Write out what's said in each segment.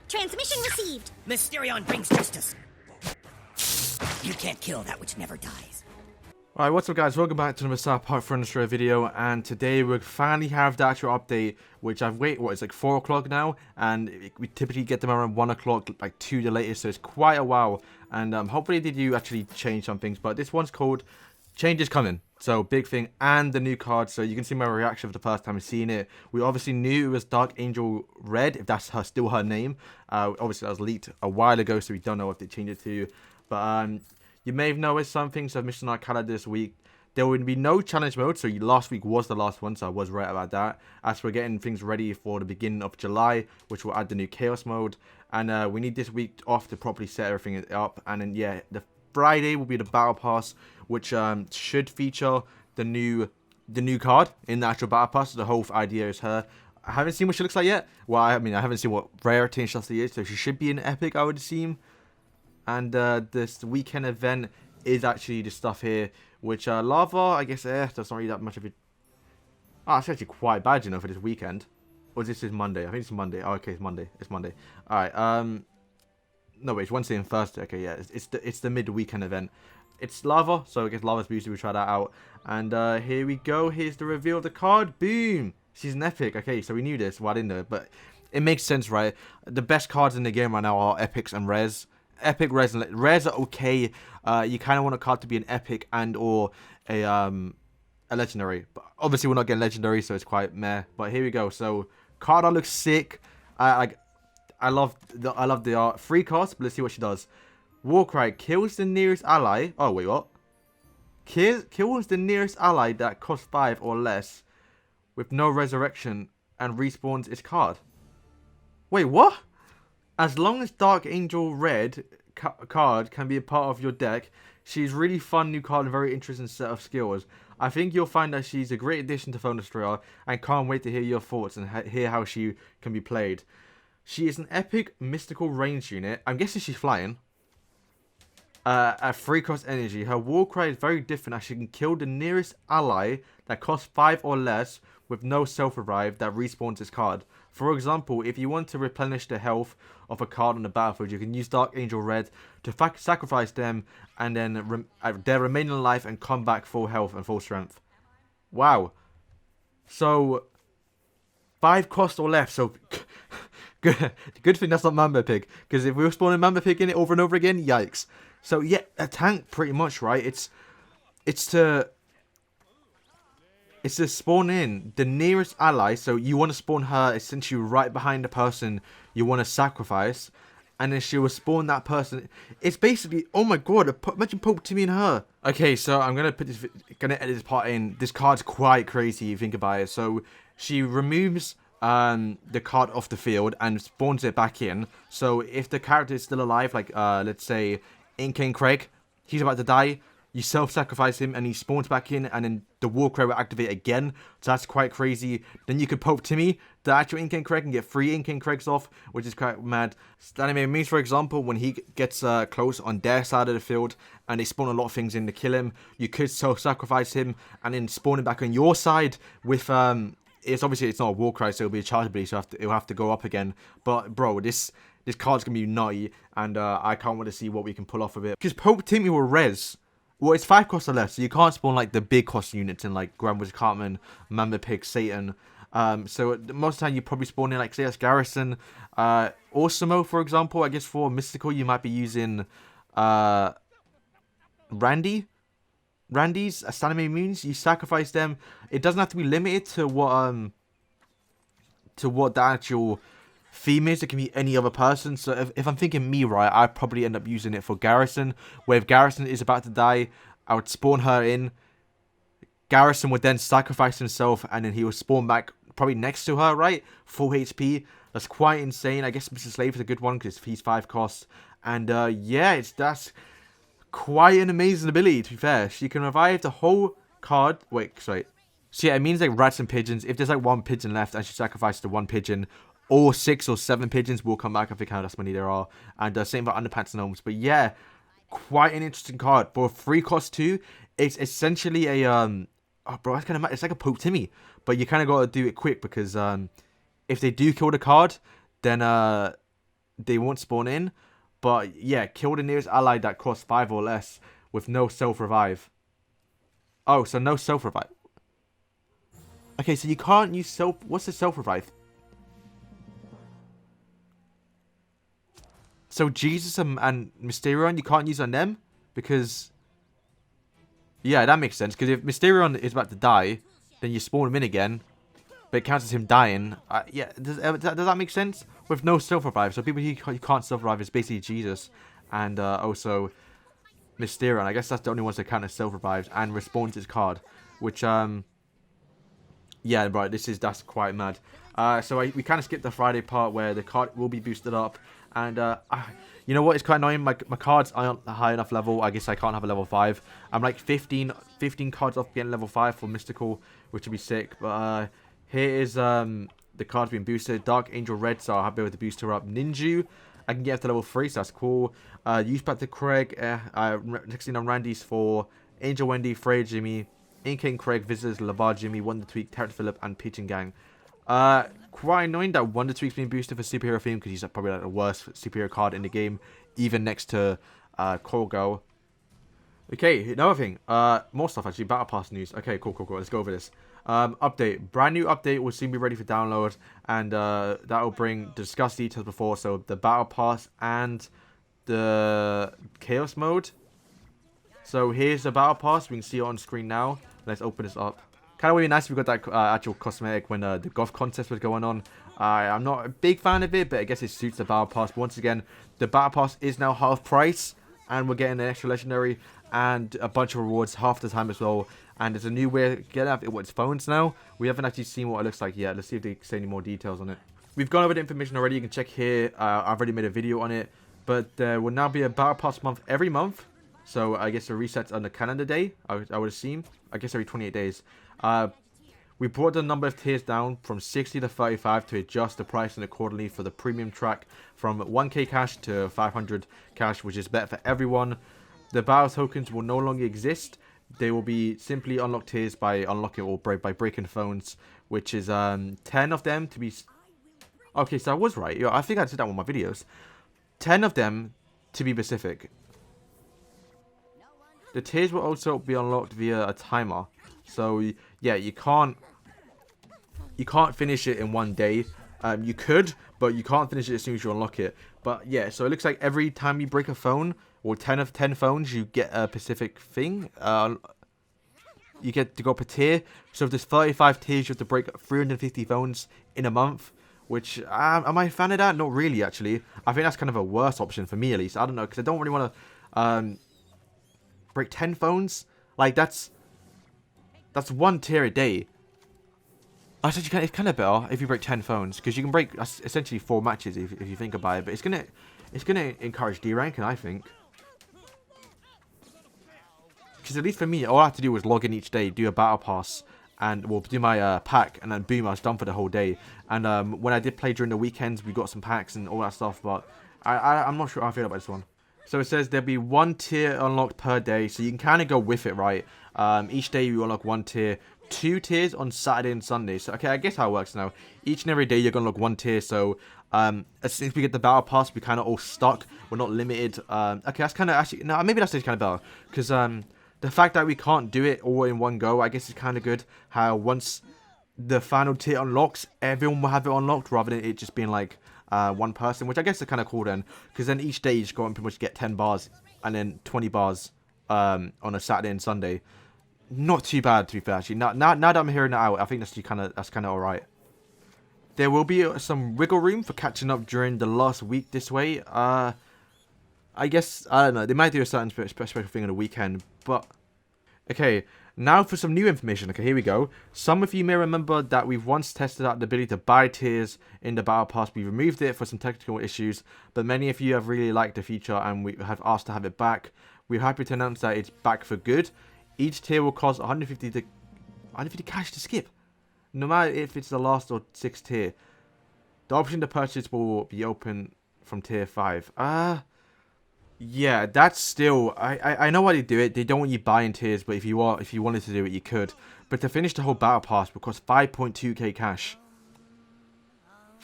Transmission received. Mysterion brings justice. You can't kill that which never dies. Alright, what's up guys, welcome back to another Star Park Furniture video, and today we finally have the actual update, which I've waited, it's like 4 o'clock now, and we typically get them around 1 o'clock, like 2 the latest, so it's quite a while, and hopefully they do actually change some things, but this one's called Change is Coming, so big thing, and the new card, so you can see my reaction for the first time seeing it. We obviously knew it was Dark Angel Red, if that's still her name. Obviously that was leaked a while ago, so we don't know what they changed it to, but you may have noticed some things I've missed on our calendar this week. There would be no challenge mode, so last week was the last one, so I was right about that. As we're getting things ready for the beginning of July, which will add the new Chaos mode. And we need this week off to properly set everything up. And then, yeah, the Friday will be the Battle Pass, which should feature the new card in the actual Battle Pass. So the whole idea is her. I haven't seen what she looks like yet. Well, I mean, I haven't seen what rarity and stuff she is, so she should be an epic, I would assume. And this weekend event is actually the stuff here, which lava, I guess, that's not really that much of it. Oh, it's actually quite bad, you know, for this weekend. Or is this Monday? I think it's Monday. Oh, okay, it's Monday. It's Monday. All right. No, wait, it's Wednesday and Thursday. Okay, yeah, it's the mid-weekend event. It's lava, so I guess lava's boosted. We try that out, and here we go. Here's the reveal of the card. Boom. She's an epic. Okay, so we knew this. Well, I didn't know it, but it makes sense, right? The best cards in the game right now are epics and rares. Epic, rares are okay. You kind of want a card to be an epic and or a legendary, but obviously we're not getting legendary, so it's quite meh. But here we go. So card art looks sick. I love the art. Free cost, but let's see what she does. Warcry kills the nearest ally. Oh wait, what? Kills the nearest ally that costs 5 or less with no resurrection and respawns its card. Wait, what? As long as Dark Angel Red card can be a part of your deck, she's really fun new card and very interesting set of skills. I think you'll find that she's a great addition to Phone Destroyer, and can't wait to hear your thoughts and hear how she can be played. She is an epic mystical range unit. I'm guessing she's flying. At 3 cost energy, her Warcry is very different as she can kill the nearest ally that costs 5 or less with no self-revive that respawns its card. For example, if you want to replenish the health of a card on the battlefield, you can use Dark Angel Red to sacrifice them and then their remaining life and come back full health and full strength. Wow. So 5 cost or less. So good thing that's not Mamba Pig, because if we were spawning Mamba Pig in it over and over again, yikes. So yeah, a tank pretty much, right? It's to spawn in the nearest ally. So you want to spawn her essentially right behind the person you want to sacrifice, and then she will spawn that person. It's basically, oh my god, imagine Pope Timmy and her. Okay, so I'm gonna edit this part in. This card's quite crazy if you think about it. So she removes the card off the field and spawns it back in. So if the character is still alive, like let's say King Craig, he's about to die, you self-sacrifice him and he spawns back in, and then the Warcry will activate again. So that's quite crazy. Then you could Pope Timmy, the actual King Craig, and get 3 King Craigs off, which is quite mad. That means, for example, when he gets close on their side of the field and they spawn a lot of things in to kill him, you could self-sacrifice him and then spawn him back on your side with it's not a Warcry, so it'll be a charge ability, so it'll have to go up again. But bro, this card's gonna be nutty, and I can't wait to see what we can pull off of it. Because Pope Timmy will res. Well, it's 5 cost or less, so you can't spawn like the big cost units in like Grand Wizard Cartman, Mamba Pig, Satan. So most of the time you probably spawn in like, say, that's Garrison, Orsimo, for example. I guess for mystical you might be using Randy's Astronomy Moons. You sacrifice them. It doesn't have to be limited to what the actual theme is. It can be any other person. So if I'm thinking me, right, I'd probably end up using it for Garrison, where if Garrison is about to die, I would spawn her in. Garrison would then sacrifice himself, and then he would spawn back probably next to her, right? Full HP. That's quite insane. I guess Mr. Slave is a good one because he's 5 costs. And yeah, that's quite an amazing ability, to be fair. She can revive the whole card. Wait, sorry. So yeah, it means like rats and pigeons. If there's like 1 pigeon left and she sacrifices the 1 pigeon, all 6 or 7 pigeons will come back. I think how that's many there are. And same for underpants and gnomes. But yeah, quite an interesting card. For a 3 cost too, it's essentially a oh bro, that's kind of mad. It's like a Pope Timmy, but you kind of got to do it quick, because if they do kill the card, then they won't spawn in. But yeah, kill the nearest ally that costs 5 or less with no self-revive. Oh, so no self-revive. Okay, so you can't use self... What's the self-revive? So Jesus and Mysterion, you can't use on them? Because... Yeah, that makes sense. Because if Mysterion is about to die, then you spawn him in again. But it counts as him dying. Yeah, does that make sense? With no self-revive. So people who can't self-revive is basically Jesus. And also Mysterion. I guess that's the only ones that count as self-revives. And respawns his card. Which, yeah, right, that's quite mad. So we kind of skipped the Friday part where the card will be boosted up. And, you know what? It's quite annoying. My cards aren't a high enough level. I guess I can't have a level 5. I'm like 15 cards off getting level 5 for Mystical, which would be sick. But, here is the cards being boosted. Dark Angel Red, so I'll have to be able to boost her up. Ninju, I can get up to level 3, so that's cool. Use back to Craig. 16 on Randy's for Angel Wendy, Freya Jimmy, Ink Craig, Visitors, Lavar Jimmy, Wonder Tweak, Terrence Phillip, and Peach and Gang. Quite annoying that Wonder Tweak's being boosted for superhero theme because he's probably like the worst superhero card in the game, even next to Coral Girl. Okay, another thing. More stuff actually. Battle Pass news. Okay, cool. Let's go over this. Update. Brand new update will soon be ready for download, and that will bring discuss details before. So the Battle Pass and the Chaos mode. So here's the Battle Pass. We can see it on screen now. Let's open this up. Kind of really nice if we got that actual cosmetic when the golf contest was going on. I'm not a big fan of it, but I guess it suits the Battle Pass. But once again, the Battle Pass is now half price, and we're getting an extra legendary and a bunch of rewards half the time as well. And there's a new way to get it. It's phones now. We haven't actually seen what it looks like yet. Let's see if they say any more details on it. We've gone over the information already. You can check here. I've already made a video on it. But there will now be a Battle Pass month every month. So I guess the resets on the calendar day, I would assume. I guess every 28 days. We brought the number of tiers down from 60 to 35 to adjust the pricing accordingly for the premium track from 1k cash to 500 cash, which is better for everyone. The battle tokens will no longer exist. They will be simply unlocked tiers by unlocking or by breaking phones, which is 10 of them to be... Okay, so I was right. I think I said that in one of my videos. 10 of them to be specific. The tiers will also be unlocked via a timer. So yeah, you can't finish it in one day. You could, but you can't finish it as soon as you unlock it. But yeah, so it looks like every time you break a phone, or 10 of 10 phones, you get a specific thing. You get to go per tier. So if there's 35 tiers, you have to break 350 phones in a month. Which, am I a fan of that? Not really, actually. I think that's kind of a worse option for me, at least. I don't know, because I don't really want to break 10 phones. Like, that's one tier a day. Actually, it's kind of better if you break 10 phones, because you can break essentially 4 matches if you think about it. But it's gonna encourage D-ranking, I think. Because at least for me, all I have to do is log in each day, do a battle pass, and we'll do my pack, and then boom, I was done for the whole day. And when I did play during the weekends, we got some packs and all that stuff. But I'm not sure how I feel about this one. So it says there'll be 1 tier unlocked per day, so you can kind of go with it, right? Each day you unlock 1 tier, 2 tiers on Saturday and Sunday. So okay, I guess how it works now. Each and every day you're gonna unlock 1 tier. So as soon as we get the battle pass, we kind of all stuck. We're not limited. Okay, that's kind of actually no, maybe that's kind of better because the fact that we can't do it all in one go, I guess is kind of good. How once the final tier unlocks, everyone will have it unlocked rather than it just being like one person, which I guess is kind of cool then, because then each day you just go and pretty much get 10 bars and then 20 bars on a Saturday and Sunday. Not too bad, to be fair, actually. Now that I'm hearing that out, I think that's kind of alright. There will be some wiggle room for catching up during the last week this way. I guess, I don't know, they might do a certain special thing on the weekend, but... Okay, now for some new information. Okay, here we go. Some of you may remember that we've once tested out the ability to buy tiers in the Battle Pass. We removed it for some technical issues, but many of you have really liked the feature and we have asked to have it back. We're happy to announce that it's back for good. Each tier will cost 150 cash to skip, no matter if it's the last or 6th tier. The option to purchase will be open from tier 5. Yeah, that's still... I know why they do it. They don't want you buying tiers, but if you wanted to do it, you could. But to finish the whole battle pass will cost 5.2k cash.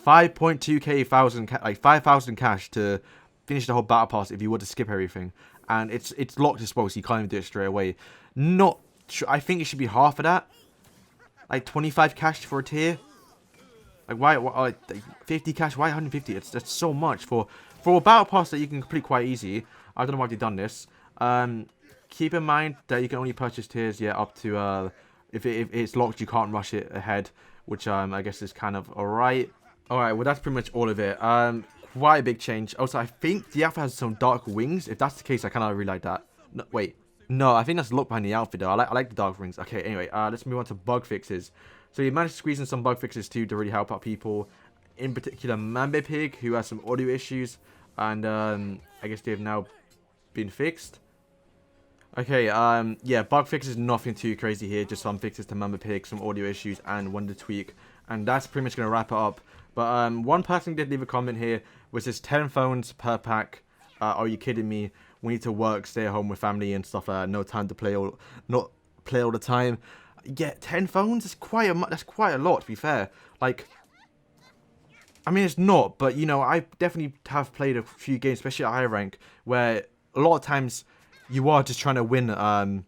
5.2k like 5,000 cash to finish the whole battle pass if you were to skip everything, and it's locked as well, so you can't even do it straight away. Not sure. I think it should be half of that, like 25 cash for a tier. Like why like 50 cash? Why 150? That's so much for a battle pass that you can complete quite easy. I don't know why they've done this. Keep in mind that you can only purchase tiers, yeah, up to if it's locked, you can't rush it ahead, which I guess is kind of alright. Alright, well that's pretty much all of it. Quite a big change. Also, I think the outfit has some dark wings. If that's the case, I kind of really like that. No, wait, no, I think that's the look behind the outfit though. I like the dark wings. Okay, anyway, let's move on to bug fixes. So you managed to squeeze in some bug fixes too to really help out people. In particular, Mambe Pig, who has some audio issues, and I guess they've now been fixed. Okay, yeah, bug fixes, nothing too crazy here, just some fixes to Mamba Pig, some audio issues, and Wonder Tweak, and that's pretty much going to wrap it up. But one person did leave a comment here, which is 10 phones per pack. Are you kidding me? We need to work, stay at home with family and stuff, no time to play, not play all the time. Yeah, 10 phones, that's quite a lot, to be fair. Like, I mean, it's not, but, you know, I definitely have played a few games, especially at high rank, where a lot of times you are just trying to win. No,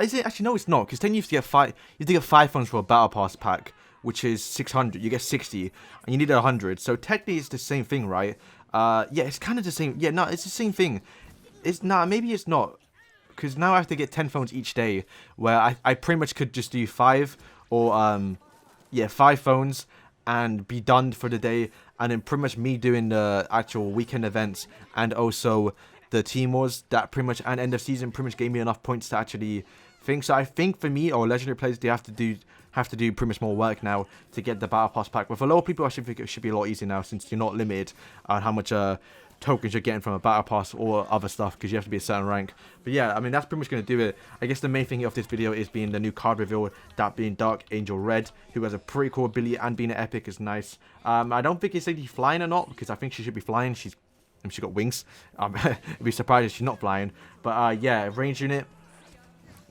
is it? Actually, no, it's not. Because then you have to get 5. You have to get 5 phones for a battle pass pack, which is 600. You get 60, and you need 100. So technically, it's the same thing, right? Yeah, it's kind of the same. Yeah, no, it's the same thing. Maybe it's not. Because now I have to get 10 phones each day, where I pretty much could just do 5 or yeah, 5 phones and be done for the day, and then pretty much me doing the actual weekend events and also the team wars that pretty much, and end of season pretty much gave me enough points to actually think. So I think for me, or legendary players, they have to do pretty much more work now to get the battle pass pack. But for a lot of people, I should think it should be a lot easier now, since you're not limited on how much tokens you're getting from a battle pass or other stuff, because you have to be a certain rank. But yeah, I mean, that's pretty much going to do it. I guess the main thing of this video is being the new card reveal, that being Dark Angel Red, who has a pretty cool ability, and being an epic is nice. I don't think it's actually flying or not, because I think she should be flying. She's got wings. I'd be surprised if she's not flying. But yeah, range unit.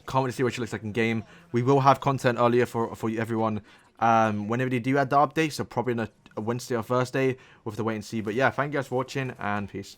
Can't wait to see what she looks like in game. We will have content earlier for everyone whenever they do add the update, so probably on a Wednesday or Thursday. We'll have to wait and see. But yeah, thank you guys for watching, and peace.